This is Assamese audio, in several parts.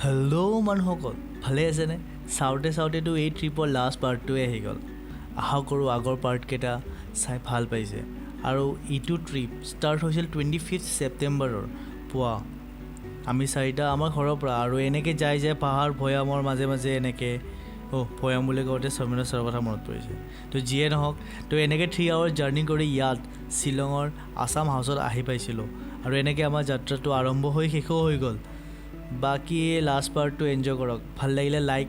হেল্ল' মানুহসকল ভালে আছেনে চাওঁতেতো এই ট্ৰিপৰ লাষ্ট পাৰ্টটোৱে আহি গ'ল আশা কৰোঁ আগৰ পাৰ্টকেইটা চাই ভাল পাইছে আৰু ইটো ট্ৰিপ ষ্টাৰ্ট হৈছিল 25 ছেপ্টেম্বৰৰ পুৱা আমি চাৰিটা আমাৰ ঘৰৰ পৰা আৰু এনেকৈ যায় পাহাৰ ভৈয়ামৰ মাজে মাজে এনেকৈ ভৈয়াম বুলি কওঁতে সৌমেন্দ্ৰ ছাৰৰ কথা মনত পৰিছে তো যিয়ে নহওক তো এনেকৈ 3 আৱাৰ জাৰ্ণি কৰি ইয়াত শ্বিলঙৰ আছাম হাউচত আহি পাইছিলোঁ আৰু এনেকৈ আমাৰ যাত্ৰাটো আৰম্ভ হৈ শেষো হৈ গ'ল বাকী লাষ্ট পাৰ্টটো এনজয় কৰক ভাল লাগিলে লাইক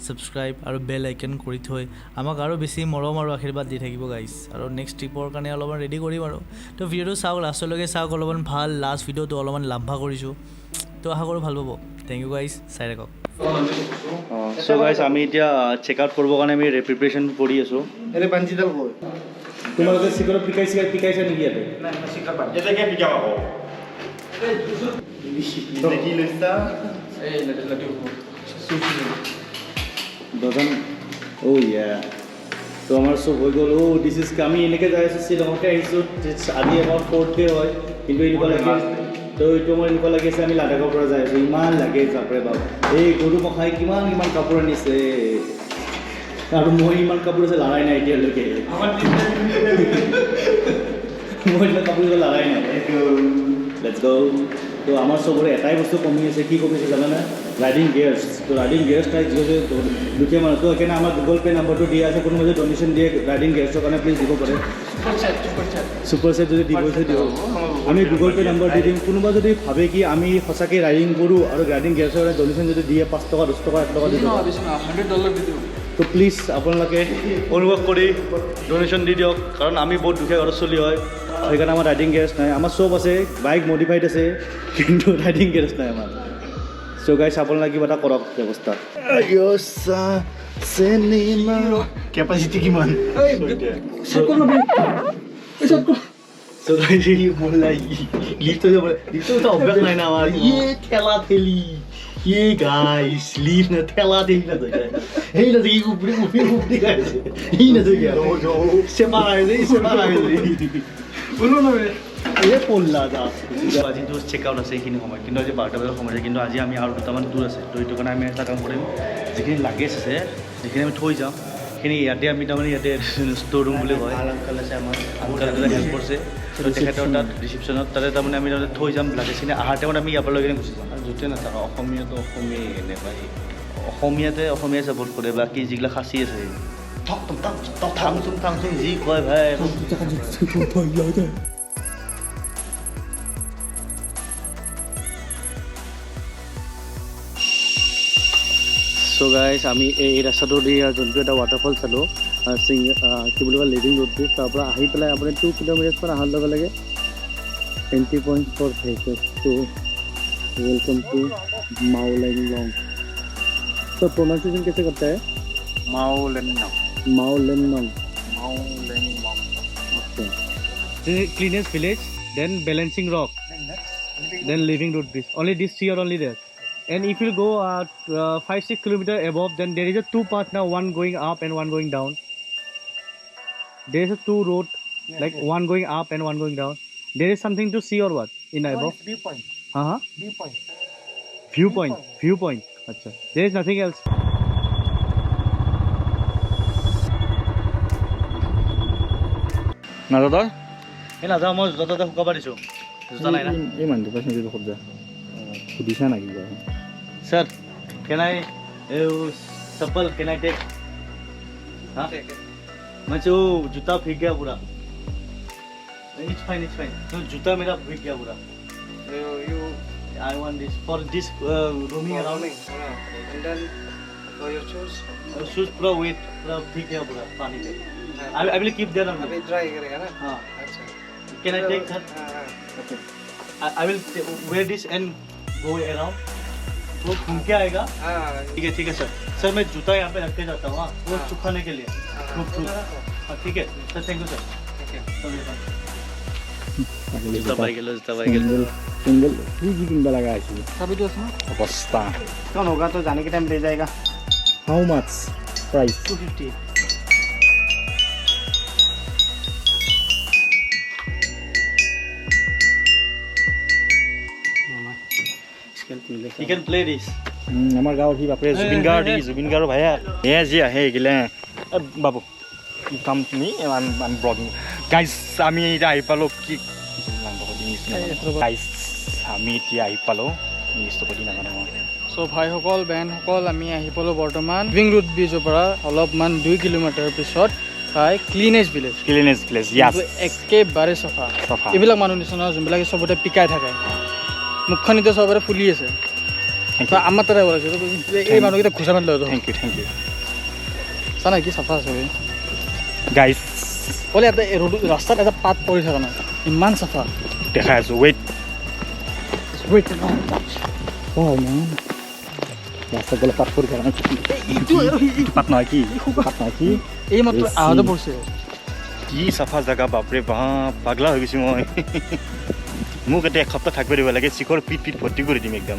ছাবস্ক্ৰাইব আৰু বেল আইকন কৰি থৈ আমাক আৰু বেছি মৰম আৰু আশীৰ্বাদ দি থাকিব গাইছ আৰু নেক্সট ট্ৰিপৰ কাৰণে অলপমান ৰেডি কৰিম আৰু তো ভিডিঅ'টো চাওক লাষ্টলৈকে চাওক অলপমান ভাল লাষ্ট ভিডিঅ'টো অলপমান লাম্ভা কৰিছোঁ তো আশা কৰোঁ ভাল পাব থেংক ইউ গাইছ চাই থাকক চ' গাইছ আমি এতিয়া চেক আউট কৰিবৰ কাৰণে আমি প্ৰিপেৰেশ্যন কৰি আছোঁ তোমালোকে চিকৰত পিকাইছা নেকি ইয়াতে তো আমাৰ চব হৈ গ'ল দিছ ইজ আমি এনেকৈ যাই আছোঁ শ্বিলঙতে আহিছোঁ আজি আমাৰ 4th ডে হয় কিন্তু এনেকুৱা লাগে তো এইটো আমাৰ এনেকুৱা লাগি আছে আমি লাডাখৰ পৰা যাই আছোঁ ইমান লাগে চাপৰে বাপ এই গৰু মখাই কিমান কাপোৰ আনিছে আৰু মই ইমান কাপোৰ আছে লৰাই নাই এতিয়ালৈকে মই ইমান কাপোৰ লৰাই নাই লেটছ গ' তো আমাৰ চবৰে এটাই বস্তু কমি আছে কি কমিছে জানানে ৰাইডিং গিয়াৰ্ছ তো ৰাইডিং গিয়াৰ্ছ টাইপ যিহেতু দুখীয়া মানুহ তো সেইকাৰণে আমাৰ গুগল পে' নাম্বাৰটো দিয়া আছে কোনোবাই যদি ডনেশ্যন দিয়ে ৰাইডিং গিয়াৰ্ছৰ কাৰণে প্লিজ দিব পাৰে ছুপাৰ চেট যদি দিব দিয়ক আমি গুগল পে' নাম্বাৰ দি দিম কোনোবা যদি ভাবে কি আমি সঁচাকৈ ৰাইডিং কৰোঁ আৰু ৰাইডিং গিয়াৰ্ছৰ কাৰণে ডনেশ্যন যদি দিয়ে 5 টকা 10 টকা 1 টকা দি দিওঁ $100 দি দিওঁ তো প্লিজ আপোনালোকে অনুভৱ কৰি ডনেশ্যন দি দিয়ক কাৰণ আমি বহুত দুখীয়া ঘৰত চলি হয় সেইকাৰণে আমাৰ ৰাইডিং গিয়াৰ্ছ নাই আমাৰ চব আছে বাইক মডিফাইড আছে কিন্তু ৰাইডিং গিয়াৰ্ছ নাই আমাৰ চ' গাইছ আপোনালোকে কিবা এটা কৰক ব্যৱস্থা কেপাচিটি কিমান অভ্যাস নাই না আমাৰ ঠেলা ঠেলি গাইছ লিফ না ঠেলা ঠেলি না সেই না যে উপরে গাইছে এই না যে সেবা পল্লা যা আজিতো চেক আউট আছে এইখিনি সময় কিন্তু আজি 12টা বজাৰ সময় আছে কিন্তু আজি আমি আৰু দুটামান দূৰ আছে তো এইটো কাৰণে আমি এটা কাম কৰিম যিখিনি লাগেজ আছে যিখিনি আমি থৈ যাম সেইখিনি ইয়াতে আমি তাৰমানে ইয়াতে ষ্ট'ৰ ৰুম বুলি কয় আংকাল আছে আমাৰ আংকাল হেল্প কৰিছে তো তেখেতৰ তাত ৰিচিপশ্যনত তাতে তাৰমানে আমি তাতে থৈ যাম লাগেজখিনি অহাৰ টাইমত আমি ইয়াৰ পৰা লৈ কিনে গুচি যাম আৰু য'তে নাথাকক অসমীয়াটো অসমীয়াই এনেকুৱা অসমীয়া ছাপৰ্ট কৰে বাকী যিবিলাক সাঁচি আছে থাংচুং যি কয় ভাই চ' গাইছ আমি এই ৰাস্তাটো দি যোনটো এটা ৱাটাৰফল চালোঁ কি বুলি কয় লিভিং ৰোড ব্ৰিজ তাৰ পৰা আহি পেলাই আপুনি 2 কিলোমিটাৰমান অহাৰ লগে লগে entry point for vehicles to welcome to Mawlynnong तो प्रोनाउंसिएशन कैसे करता है Mawlynnong okay cleanest village then balancing rock then living root bridge only this 3 are only there and if you go 5-6 kilometer above then there is a 2 path now one going up and one going down there is a 2 road like one going up and one going down there is something to see or what in above viewpoint viewpoint acha there is nothing else নাজাদা এই নাজা মই জোতা শুকাব দিছোঁ জোতা নাই না এই মানুহটো পাইছে যদি খোজা সুধিছা না কিবা sir can I chappal can I take हाँ मैं जो जूता भीग गया पूरा it's fine तो जूता मेरा भीग गया पूरा I want this for this roaming around and then for your shoes पूरा wet पूरा भीग गया पूरा पानी में I will keep there अभी dry करेगा ना हाँ अच्छा can I take that okay I will wear this and go around वो घूम के आएगा ठीक है सर मैं जूता यहाँ पे रख के जाता हूँ वो सुखाने के लिए ठीक है सर थैंक यू सर জুতা পাই গেলো सिंगल जी किनबा लगा है सभी तो उसमें अवस्था कौन होगा तो जाने के टाइम ले जाएगा how much price 250 You can play this. আমাৰ গাঁৱৰ সি বাপৰে জুবিন গাৰ্গৰ ভাইয়া এয়া যি আহে এইগিলা বাবু কাম তুমি আমি ব্লগিং গাইজ আমি এতিয়া আহি পালোঁ কি গাইজ আমি এতিয়া আহি পালোঁ নিউজটো নাজানো মই চ' ভাইসকল বেহেনসকল আমি আহি পালোঁ বৰ্তমান লিভিং ৰোড ব্ৰিজৰ পৰা অলপমান 2 কিলোমিটাৰ পিছত পাই ক্লিনেছ ভিলেজ ইয়াছ একেবাৰে চফা এইবিলাক মানুহ নিচিনা যোনবিলাকে চবতে পিকাই থাকে মুখখন এতিয়া চবৰে ফুলি আছে আমাৰ তাতে ওলাইছে এই মানুহকেইটা ঘোচা মাৰি লওঁ থেংক ইউ চানা কি চাফা আছে গাইজ বোলে এটা ৰাস্তাত এটা পাত পৰি থকা নাই ইমান চাফা দেখাই আছোঁ ৱেইট ৰাস্তাত গ'লে পাত পৰি থকা নাই পাত নহয় কি এই মাত্ৰ আহোঁতে পৰিছে কি চাফা জেগা বাপৰে বাপ পাগলা হৈ গৈছোঁ মই মোক এতিয়া এসপ্তাহ থাকিব দিব লাগে চিকৰ পিট ভৰ্তি কৰি দিম একদম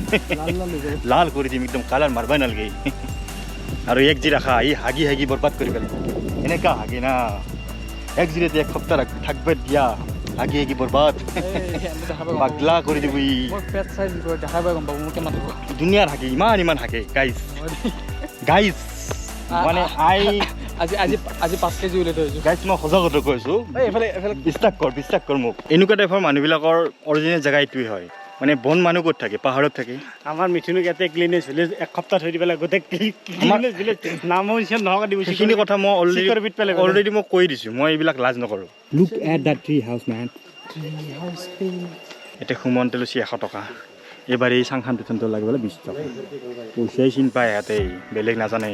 লাল কৰি দিম একদম কালাৰ মাৰবাই নালাগে আৰু এক যি ৰাখা ই হাগি বৰবাদ কৰি পেলাব এনেকুৱা হাগি না এক যি এক সপ্তাহ থাকিব দিয়া হাগি বৰবাদ পাগলা কৰি দিব ই দুনিয়াৰ হাগি ইমান হাগে গাইজ মানে আজি 5 কেজি উলিয়াই থৈছোঁ গাইজ মই সজাগত কৈছোঁ বিশ্বাস কৰ মোক এনেকুৱা টাইপৰ মানুহবিলাকৰ অৰিজিনেল জেগা এইটোৱে হয় মানে বন মানুহ ক'ত থাকে পাহাৰত থাকে আমাৰ মিথুনক ইয়াতে ক্লিনেছ ভিলেজ এসপ্তাহ থৈ দিব লাগে গোটেই ক্লিনেছ ভিলেজ নামৰ নিচিনা নহওক দিব সেইখিনি কথা মই অলৰেডি মই কৈ দিছোঁ মই এইবিলাক লাজ নকৰোঁ look at the tree house man এতিয়া সুমন্ত লৈছে 100 টকা এইবাৰ এই চাংখান পেচনটো লাগিবলৈ 20 টকা পইচাই চিন পায় ইয়াতে বেলেগ নাজানে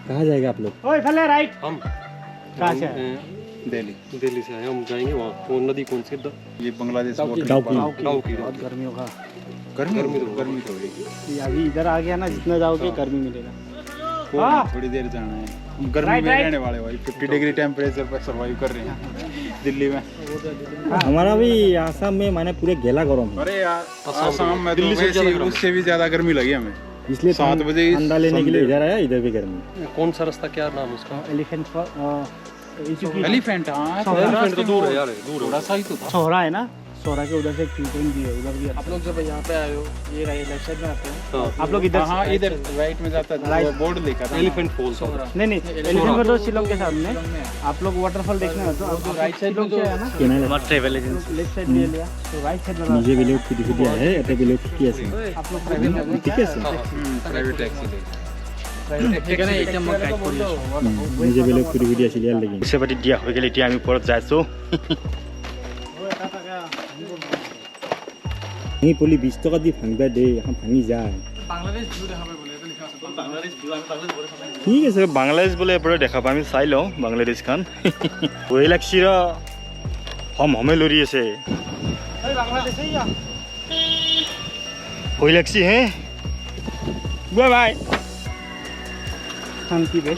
कहाँ जाएगा आप लोग ओए फले राइट हम कहाँ से दिल्ली से आए हम जाएंगे वहाँ वो नदी कौन सी ये बांग्लादेश डाउकी बहुत गर्मी होगा गर्मी तो अभी इधर आ गया ना जितना जाओगे गर्मी मिलेगा थोड़ी देर जाना है हम गर्मी में रहने वाले भाई 50 डिग्री टेम्परेचर पर सर्वाइव कर रहे हैं दिल्ली में हमारा भी आसाम में माने पूरे गेला गरम अरे यार आसाम में दिल्ली से उससे भी ज्यादा गर्मी लगी हमें इसलिए 7 बजे ठंडा लेने के लिए इधर आया इधर भी गर्मी कौन सा रास्ता क्या नाम उसका एलिफेंट हाँ एलिफेंट तो दूर है यार दूर थोड़ा सा ही तो था सोहरा है ना सोहरा के उधर से एक ट्यूटन भी है उधर भी आप लोग जब यहाँ पे आए हो ये लेफ्ट साइड में आते हैं आप लोग इधर हाँ इधर राइट में जाता है बोर्ड देखा था एलिफेंट फॉल्स नहीं एलिफेंट फॉल तो शिलोंग के सामने आप लोग वाटरफॉल देखना है तो आपको राइट साइड में जो है ना हमारा ट्रैवल एजेंसी लेफ्ट साइड ले लिया तो राइट साइड में নিজে বেলেগ খুদি আহে এটা বেলেগ কি আছে आप लोग ঠিক আছে प्राइवेट टैक्सी সেইকাৰণে এতিয়া মই গাইড কৰি আছোঁ নিজে বেলেগ খুদি আছিল ইয়াৰ লাগি পইচা পাতি দিয়া হৈ গ'ল এতিয়া আমি ওপৰত যাইছোঁ এই পলি 20 টকা দি ভাঙবা দে এখন ভাঙি যায় বাংলাদেশ ভিউ দেখা পাই বোলে এটা লিখা আছে বাংলাদেশ ভিউ আমি বাংলাদেশ বৰে খাম ঠিক আছে বাংলাদেশ বোলে এবাৰ দেখা পাম আমি চাই লওঁ বাংলাদেশখন ওই লাগছিৰ হমে লৰি আছে এই বাংলাদেশ এই যা ওই লাগছি হে বাই বাই शांति भाई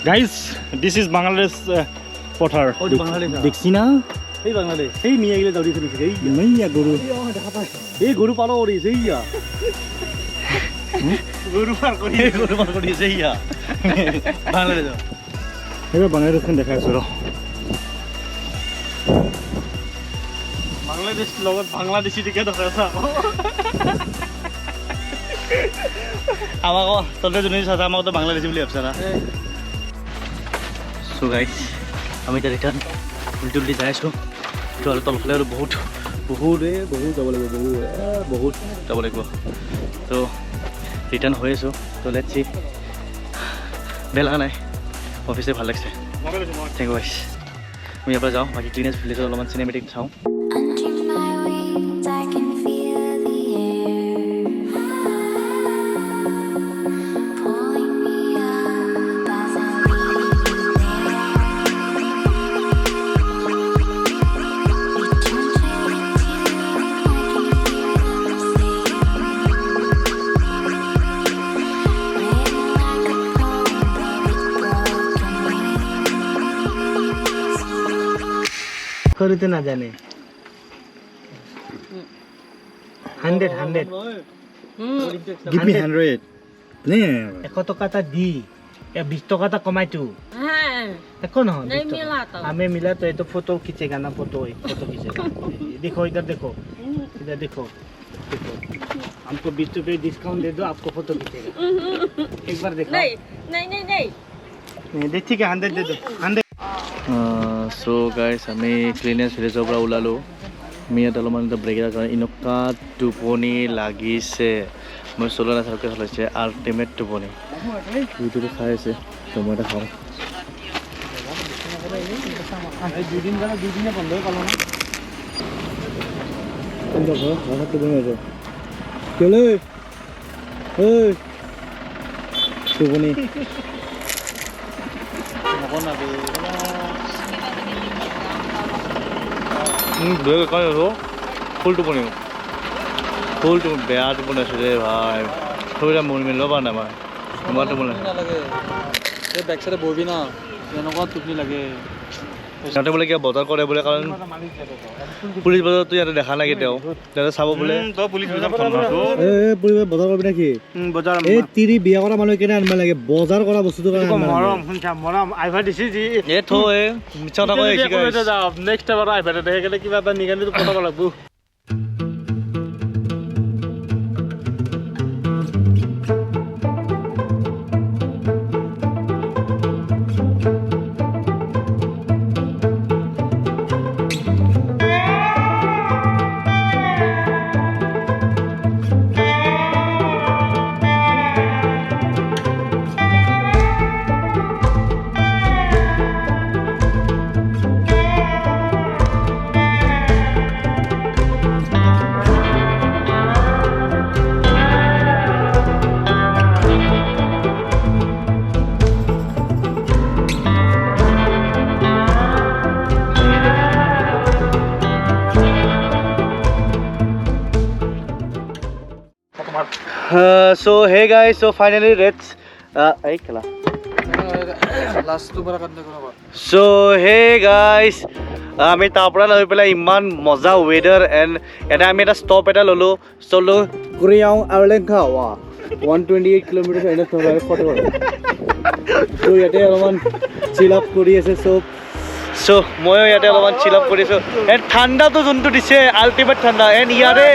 গাইস দিস ইজ বাংলাদেশ পথাৰ দেখছি না এই বাংলাদেশ এই মিয়া গিলে দৌড়ি চলিছে এই মাইয়া গরু দেখা পাই এই গরু পালো ওড়িছে ইয়া গরু পার করিছে ইয়া বাংলাদেশ এবার বাংলাদেশখন দেখা আছো ৰ বাংলাদেশ লগত বাংলাদেশী দিকে দেখা আছে আমাক তলে জুনি চাচা আমাক তো বাংলাদেশী বুলি ভাবছা না সো গাইজ আমি এতিয়া ৰিটাৰ্ণ উল্টি যাই আছোঁ তো আৰু তলফালে আৰু বহুত যাব লাগিব বহুত যাব লাগিব তো ৰিটাৰ্ণ হৈ আছোঁ তো লেটছ চি বেয়া লগা নাই অফিচে ভাল লাগিছে থেংক ইউ গাইজ আমি ইয়াৰ পৰা যাওঁ বাকী ক্লিনেছ ভিলেজত অলপমান চিনেমেটিক চাওঁ করতে না জানে 100 গিভ মি 100 নে 100 টাকা দি 20 টাকা কমাইতো देखो ना नहीं मिला तो हमें मिला तो ये तो फोटो खींचेगा ना फोटो खींचेगा देखो इधर देखो देखो हमको 20 रुपये डिस्काउंट दे दो आपको फोटो खींचेगा एक बार देखो नहीं नहीं नहीं नहीं नहीं ठीक है 100 दे दो 100 চ' গাইছ আমি ক্লিনেছ ভিলেজৰ পৰা ওলালোঁ আমি ইয়াত অলপমান ব্ৰেক এটা কাৰণে এনেকুৱা টোপনি লাগিছে মই চলো নাচাৰকৈ চলাইছে আল্টিমেট টোপনি ভিডিঅ'টো চাই আছে ত' মই এটা খাওঁ দুদিনে বন্ধই পালোঁ না টোপনি আছে কেলৈ ঐ টোপনি ফুল টোপনি বেয়া টোপনি আছে দেই ভাই সেইবিলাক মৰি মেলি ল'বা নাই মই তোমাৰ টোপনি নালাগে এই বেক চাইডে বহিবি না এনেকুৱা টোপনি লাগে সিহঁতে বোলে কিবা বজাৰ কৰে বোলে কাৰণ পুলিচ বজাৰতো ইয়াতে দেখা নাই কেতিয়াও ইয়াতে চাব বোলে তই পুলিচ বজাৰ পুলিচ বজাৰ কৰিবি নেকি বজাৰ এই তিৰি বিয়া কৰা মানুহ কেনে আনিব লাগে বজাৰ কৰা বস্তুটো কাৰণে মৰম শুনছা মৰম আইভা দিছে যি এই থৈ মিছা কথা কৈ আহিছে নেক্সট টাইম আৰু আইভা দেখে গ'লে কিবা এটা নিগানিটো পঠাব লাগিব So hey guys, so finally let's খেলা লাষ্টটো পৰা কাট দেখোন So hey guys, আমি তাৰ পৰা লৈ পেলাই ইমান মজা ৱেডাৰ এণ্ড এটা আমি এটা ষ্টপ এটা ল'লোঁ চলো ঘূৰি আহোঁ আৰু লেংখা 128 কিলোমিটাৰ এনে ফটো ত' ইয়াতে অলপমান চিল আপ কৰি আছে চ' ময়ো ইয়াতে অলপমান চিল আপ কৰিছোঁ এণ্ড ঠাণ্ডাটো যোনটো দিছে আল্টিমেট ঠাণ্ডা এণ্ড ইয়াৰে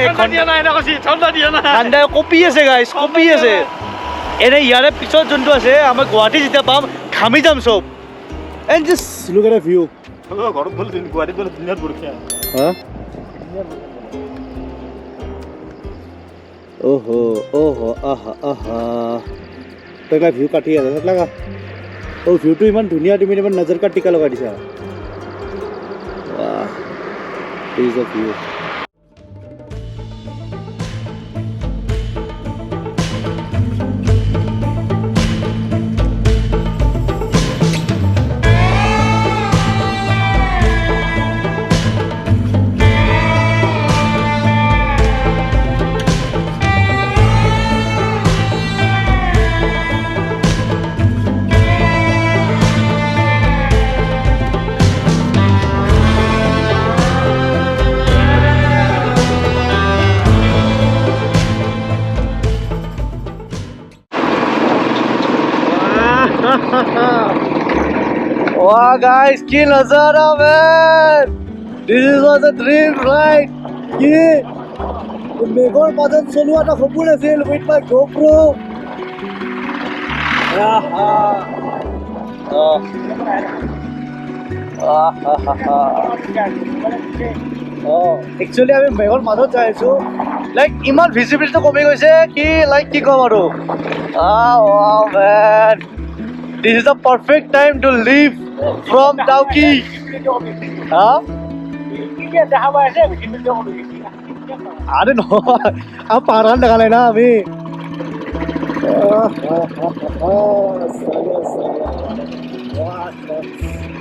ঠাণ্ডা কঁপি আছে গাইজ কঁপি আছে এনে ইয়াৰে পিছত যোনটো আছে আমাৰ গুৱাহাটী যেতিয়া পাম ঘামি যাম চব and just look at a view ঘৰত গ'লে গুৱাহাটীত গ'লে ধুনীয়া বৰষুণ হা ওহো ওহো আহা আহা তই ভিউ কাটি আছে লাগা ভিউটো ইমান ধুনীয়া তুমি ইমান নজৰ কা টিকা লগাই দিছা Wow, this is a view. Wow guys, কি Nazara man! This was a dream ride! কি মেঘৰ মাজত চলোৱা এটা সপোন আছিল with my GoPro! Actually আমি মেঘৰ মাজত যাই আছো লাইক ইমান ভিজিবিলিটি কমি গৈছে কি লাইক কি ক'ম আৰু wow man! This is the perfect time to leave from Dauki. Huh? I don't know. I'm paran nagalay na ami.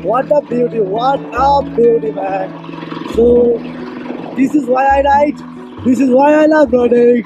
What a beauty! What a beauty, man! So this is why I ride. This is why I love riding.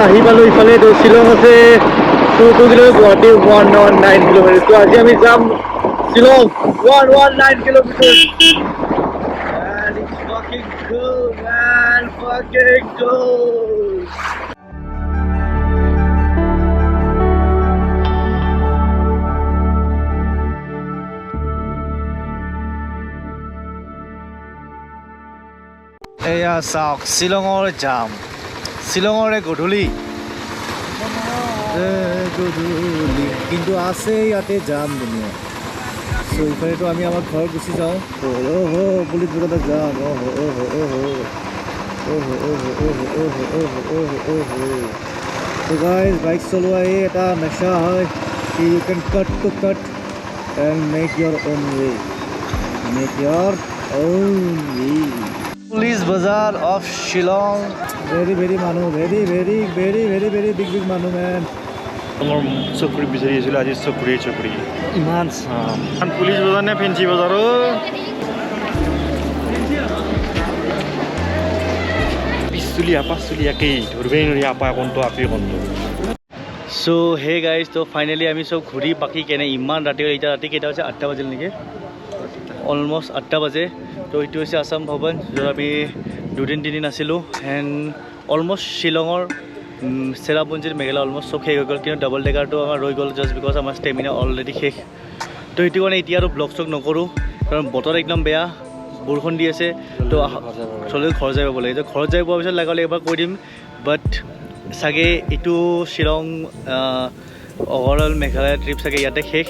আহি পালোঁ ইফালে তো শ্বিলং আছে 2 কিলোমিটাৰ গুৱাহাটী 119 কিলোমিটাৰ তো আজি আমি যাম Shillong 119 kilometre and it's fucking good man fucking good এয়া চাওক শ্বিলঙৰ জাম শ্বিলঙৰে গধূলি কিন্তু আছে ইয়াতে যাম ধুনীয়া চ' ইফালেতো আমি আমাৰ ঘৰত গুচি যাওঁ পুলিচ বজাৰত যাম ত' গাইজ বাইক চলোৱা এই এটা নেচা হয় you can cut to cut and make your own way police Bazar of Shillong very মানুহ ভেৰি বিগ মানুহ মেন মোৰ চকৰি বিচাৰি আছিলোঁ আজি চকৰি ইমান চাম পুলিচ বজাৰ নে ফেঞ্চি বজাৰ পিছচুলীয়া পাঁচচুলীয়াকেই ধৰিবই নোৱাৰি আপা কোনটো আপি কোনটো চ' হে গাইজ তো ফাইনেলি আমি চব ঘূৰি পাকি কেনে ইমান ৰাতি এতিয়া ৰাতি কেইটা হৈছে 8টা বাজিল নেকি অলমষ্ট 8টা বাজে তো এইটো হৈছে আসাম ভৱন য'ত আমি 2-3 আছিলোঁ এণ্ড অলমষ্ট শ্বিলঙৰ চেৰাপুঞ্জীৰ মেঘালয় অলমষ্ট চব শেষ হৈ গ'ল কিন্তু ডাবল ডেকাৰটো আমাৰ ৰৈ গ'ল জাষ্ট বিকজ আমাৰ ষ্টেমিনা অলৰেডি শেষ তো সেইটো কাৰণে এতিয়া আৰু ব্লগ চগ নকৰোঁ কাৰণ বতৰ একদম বেয়া বৰষুণ দি আছে তো চলি ঘৰ যাই পাব লাগে তো ঘৰত যাই পোৱাৰ পিছত লাগিলে এবাৰ কৈ দিম বাট চাগে এইটো শ্বিলং অভাৰঅল মেঘালয় ট্ৰিপ চাগে ইয়াতে শেষ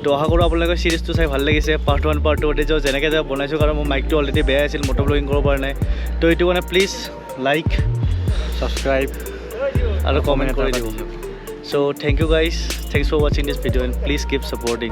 তো আশা কৰোঁ আপোনালোকৰ চিৰিজটো চাই ভাল লাগিছে পাৰ্ট 1 পাৰ্ট 2 যাওঁ যেনেকৈ যাওঁ বনাইছোঁ কাৰণ মোৰ মাইকটো অলৰেডি বেয়া আছিল মটৰ ব্লগিং কৰিব পৰা নাই তো এইটো কাৰণে প্লিজ লাইক ছাবস্ক্ৰাইব আৰু কমেণ্ট কৰি দিব so' thank you guys thanks for ৱাচিং this video' and please keep supporting